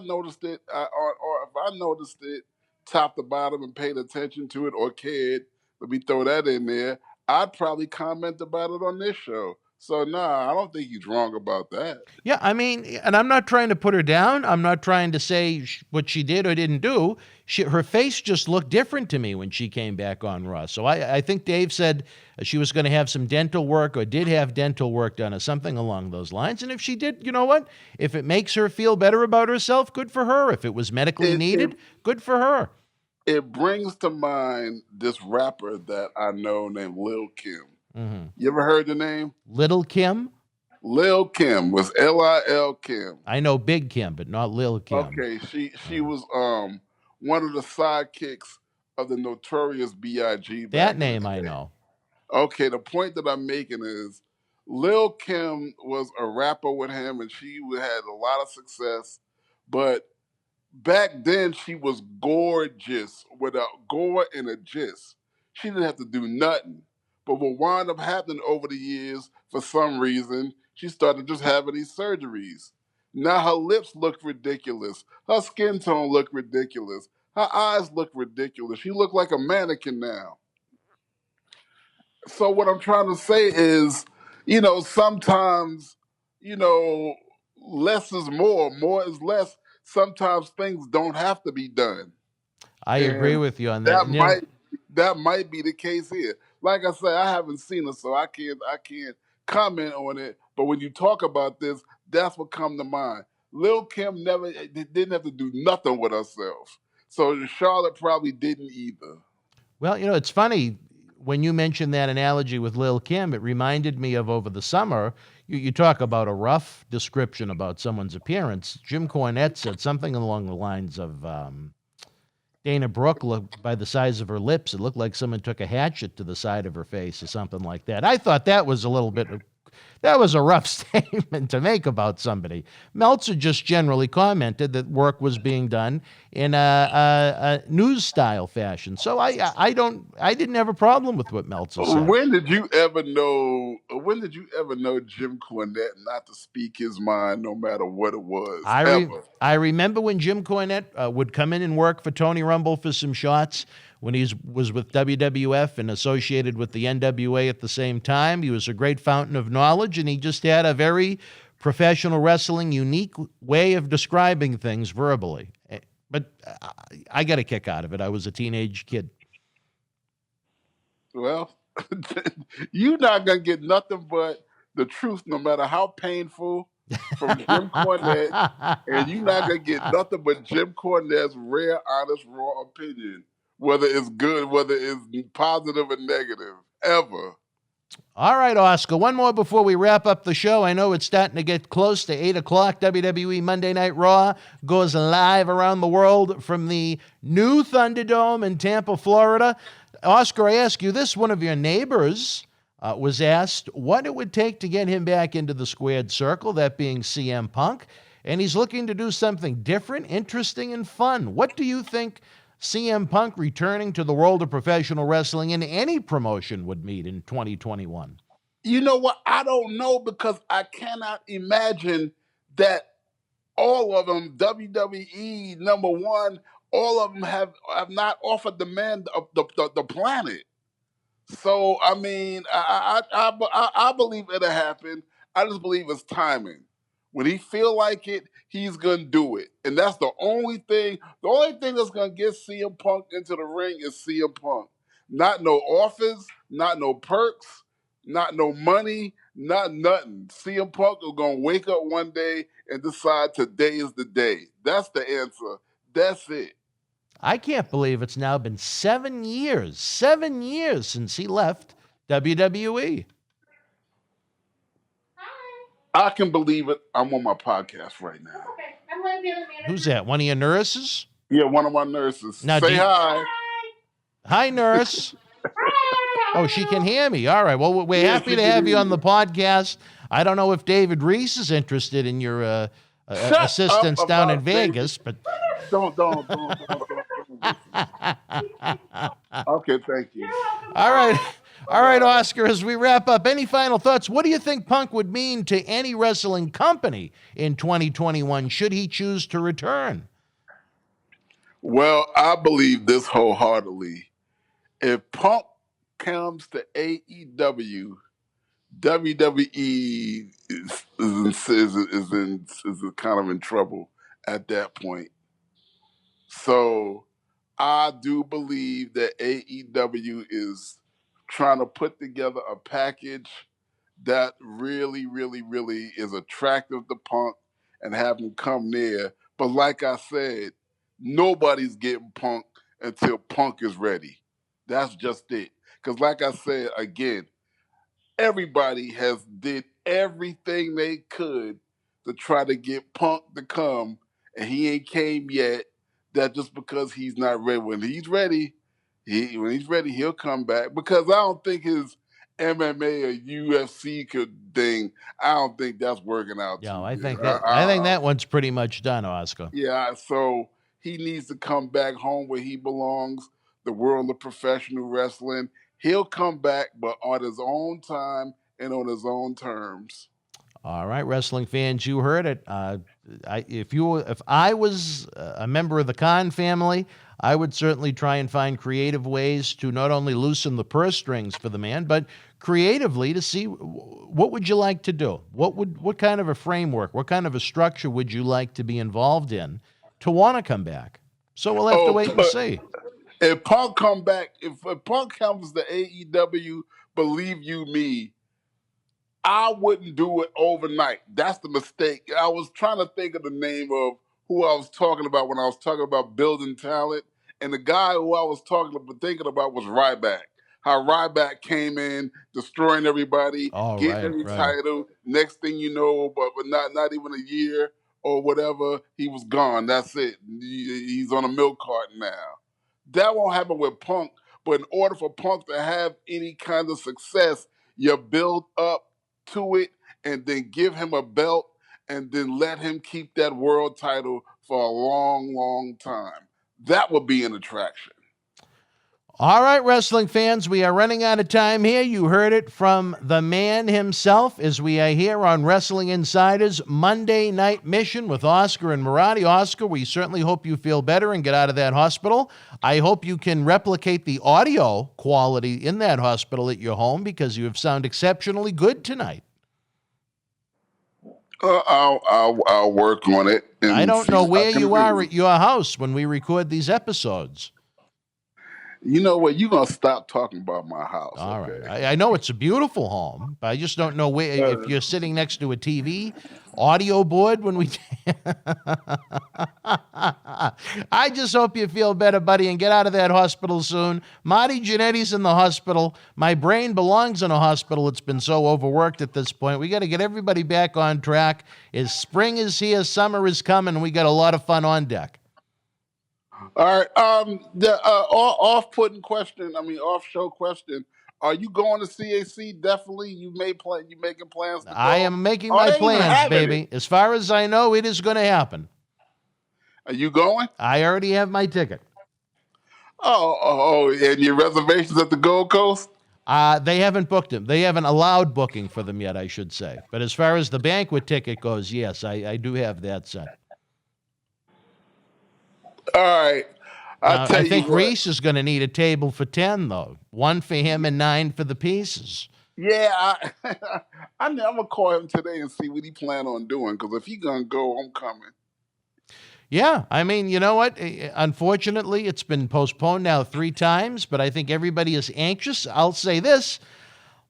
noticed it, or if I noticed it top to bottom and paid attention to it or cared, let me throw that in there, I'd probably comment about it on this show. So nah, I don't think he's wrong about that. Yeah, I mean, and I'm not trying to put her down. I'm not trying to say what she did or didn't do. Her face just looked different to me when she came back on Raw. So I think Dave said she was going to have some dental work or did have dental work done or something along those lines. And if she did, you know what? If it makes her feel better about herself, good for her. If it was medically needed, good for her. It brings to mind this rapper that I know named Lil Kim. Mm-hmm. You ever heard the name? Little Kim? Lil Kim was Lil Kim. I know Big Kim, but not Lil Kim. Okay, she was one of the sidekicks of the Notorious B.I.G. That name I know. Okay, the point that I'm making is Lil Kim was a rapper with him, and she had a lot of success. But back then, she was gorgeous with a gore and a gist. She didn't have to do nothing. But what wound up happening over the years, for some reason, she started just having these surgeries. Now her lips look ridiculous. Her skin tone look ridiculous. Her eyes look ridiculous. She look like a mannequin now. So what I'm trying to say is, sometimes, less is more is less. Sometimes things don't have to be done. I agree with you on that. That might be the case here. Like I say, I haven't seen it, so I can't comment on it. But when you talk about this, that's what come to mind. Lil Kim didn't have to do nothing with herself. So Charlotte probably didn't either. Well, it's funny. When you mentioned that analogy with Lil Kim, it reminded me of over the summer. You talk about a rough description about someone's appearance. Jim Cornette said something along the lines of Dana Brooke looked, by the size of her lips, it looked like someone took a hatchet to the side of her face or something like that. I thought that was that was a rough statement to make about somebody. Meltzer just generally commented that work was being done in a news style fashion. So I didn't have a problem with what Meltzer said. When did you ever know Jim Cornette not to speak his mind no matter what it was? I remember when Jim Cornette would come in and work for Tony Rumble for some shots when he was with WWF and associated with the NWA at the same time. He was a great fountain of knowledge, and he just had a very professional wrestling, unique way of describing things verbally. But I got a kick out of it. I was a teenage kid. Well, you're not going to get nothing but the truth, no matter how painful, from Jim Cornette. And you're not going to get nothing but Jim Cornette's rare, honest, raw opinion, whether it's good, whether it's positive or negative, ever. All right, Oscar, one more before we wrap up the show. I know it's starting to get close to 8 o'clock. WWE Monday Night Raw goes live around the world from the new Thunderdome in Tampa, Florida. Oscar, I ask you this. One of your neighbors was asked what it would take to get him back into the squared circle, that being CM Punk, and he's looking to do something different, interesting, and fun. What do you think CM Punk returning to the world of professional wrestling in any promotion would mean in 2021? You know what? I don't know, because I cannot imagine that all of them, WWE, number one, all of them have not offered the man the planet. So, I mean, I believe it'll happen. I just believe it's timing. When he feel like it, he's going to do it. And that's the only thing. The only thing that's going to get CM Punk into the ring is CM Punk. Not no offers, not no perks, not no money, not nothing. CM Punk is going to wake up one day and decide today is the day. That's the answer. That's it. I can't believe it's now been 7 years since he left WWE. I can believe it. I'm on my podcast right now. Okay, I'm one of the other managers. Who's that? One of your nurses? Yeah, one of my nurses. Now, say hi. Hi, nurse. Oh, she can hear me. All right. Well, we're happy to have you on the podcast. I don't know if David Reese is interested in your assistance down in Vegas, but don't. Okay, thank you. All right, Oscar, as we wrap up, any final thoughts? What do you think Punk would mean to any wrestling company in 2021 should he choose to return? Well, I believe this wholeheartedly. If Punk comes to AEW, WWE is kind of in trouble at that point. So I do believe that AEW is trying to put together a package that really, really, really is attractive to Punk and have him come there. But like I said, nobody's getting Punk until Punk is ready. That's just it. Because like I said, again, everybody has did everything they could to try to get Punk to come, and he ain't came yet. That just because he's not ready. When he's ready, he'll come back. Because I don't think his MMA or UFC thing, I don't think that's working out. Yeah, I think that one's pretty much done, Oscar. Yeah, so he needs to come back home where he belongs, the world of professional wrestling. He'll come back, but on his own time and on his own terms. All right, wrestling fans, you heard it. If I was a member of the Khan family, I would certainly try and find creative ways to not only loosen the purse strings for the man, but creatively to see what would you like to do? What kind of a framework, what kind of a structure would you like to be involved in to want to come back? So we'll have to wait and see. If Punk come back, if Punk comes to AEW, believe you me, I wouldn't do it overnight. That's the mistake. I was trying to think of the name of who I was talking about when I was talking about building talent. And the guy who I was thinking about was Ryback. How Ryback came in, destroying everybody, getting every title. Next thing you know, but not even a year or whatever, he was gone. That's it. He's on a milk carton now. That won't happen with Punk. But in order for Punk to have any kind of success, you build up to it and then give him a belt and then let him keep that world title for a long, long time. That would be an attraction. All right, wrestling fans, we are running out of time here. You heard it from the man himself as we are here on Wrestling Insider's Monday Night Mission with Oscar and Marty. Oscar, we certainly hope you feel better and get out of that hospital. I hope you can replicate the audio quality in that hospital at your home because you have sound exceptionally good tonight. I'll work on it. I don't know where you are at your house when we record these episodes. You know what? You're going to stop talking about my house. All right. I know it's a beautiful home, but I just don't know where, if you're sitting next to a TV, audio board when we... I just hope you feel better, buddy, and get out of that hospital soon. Marty Jannetty's in the hospital. My brain belongs in a hospital. It's been so overworked at this point. We got to get everybody back on track. As spring is here, summer is coming, and we got a lot of fun on deck. All right. The off-show question. Are you going to CAC? Definitely. You making plans to go? I am making my plans, baby. As far as I know, it is going to happen. Are you going? I already have my ticket. Oh, and your reservations at the Gold Coast? They haven't booked them. They haven't allowed booking for them yet, I should say. But as far as the banquet ticket goes, yes, I do have that set. All right. I think Reese is going to need a table for 10, though. 1 for him and 9 for the pieces. Yeah, I'm going to call him today and see what he plan on doing, because if he's going to go, I'm coming. Yeah, I mean, you know what? Unfortunately, it's been postponed now 3 times, but I think everybody is anxious. I'll say this.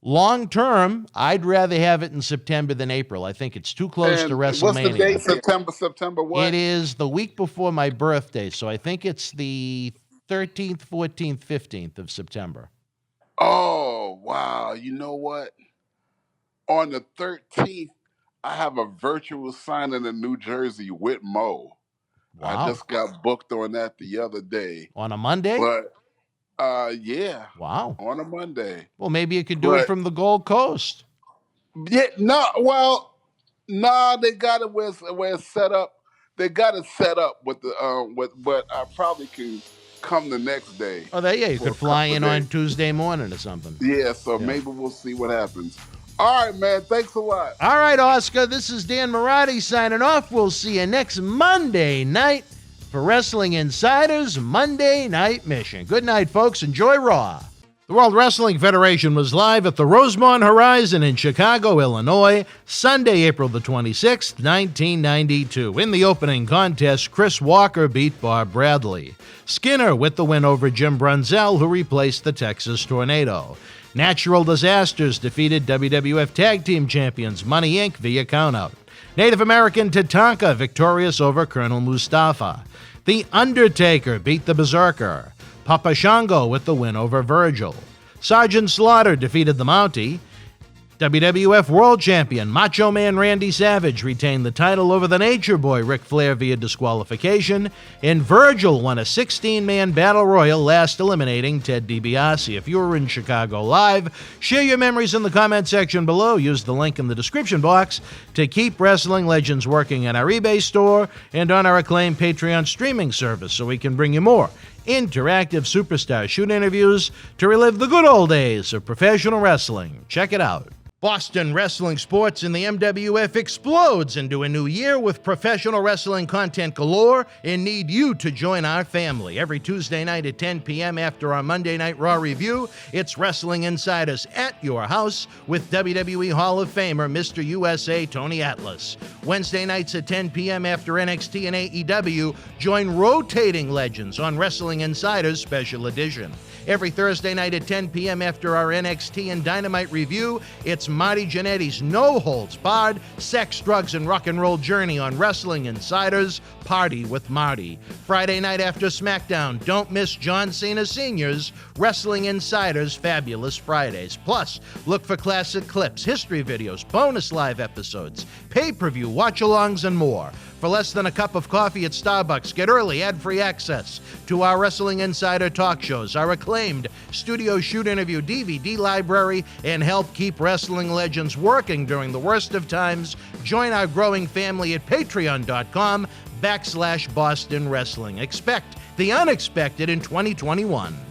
Long term, I'd rather have it in September than April. I think it's too close to WrestleMania. What's the date? September what? It is the week before my birthday, so I think it's the 13th, 14th, 15th of September. Oh, wow. You know what? On the 13th, I have a virtual signing in New Jersey with Mo. Wow. I just got booked on that the other day. On a Monday? But yeah. Wow. On a Monday. Well, maybe you could do it from the Gold Coast. Yeah, they got it where it's set up. They got it set up with but I probably can come the next day. Oh, you could fly in on Tuesday morning or something. Yeah, maybe we'll see what happens. All right, man. Thanks a lot. All right, Oscar. This is Dan Marati signing off. We'll see you next Monday night for Wrestling Insider's Monday Night Mission. Good night, folks. Enjoy Raw. The World Wrestling Federation was live at the Rosemont Horizon in Chicago, Illinois, Sunday, April the 26th, 1992. In the opening contest, Chris Walker beat Bob Bradley. Skinner with the win over Jim Brunzell, who replaced the Texas Tornado. Natural Disasters defeated WWF Tag Team Champions Money Inc. via countout. Native American Tatanka victorious over Colonel Mustafa. The Undertaker beat the Berserker. Papa Shango with the win over Virgil. Sergeant Slaughter defeated the Mountie. WWF World Champion Macho Man Randy Savage retained the title over the Nature Boy Ric Flair via disqualification, and Virgil won a 16-man battle royal, last eliminating Ted DiBiase. If you were in Chicago live, share your memories in the comment section below. Use the link in the description box to keep Wrestling Legends working in our eBay store and on our acclaimed Patreon streaming service so we can bring you more interactive superstar shoot interviews to relive the good old days of professional wrestling. Check it out. Boston wrestling sports in the MWF explodes into a new year with professional wrestling content galore and need you to join our family. Every Tuesday night at 10 p.m. after our Monday Night Raw review, it's Wrestling Insiders at your house with WWE Hall of Famer Mr. USA Tony Atlas. Wednesday nights at 10 p.m. after NXT and AEW, join rotating legends on Wrestling Insiders Special Edition. Every Thursday night at 10 p.m. after our NXT and Dynamite review, it's Marty Jannetty's no-holds-barred sex, drugs, and rock and roll journey on Wrestling Insiders Party with Marty. Friday night after SmackDown, don't miss John Cena Sr.'s Wrestling Insiders Fabulous Fridays. Plus, look for classic clips, history videos, bonus live episodes, pay-per-view watch-alongs, and more. For less than a cup of coffee at Starbucks, get early ad-free access to our Wrestling Insider talk shows, our acclaimed studio shoot interview DVD library, and help keep wrestling legends working during the worst of times. Join our growing family at patreon.com/Boston Wrestling. Expect the unexpected in 2021.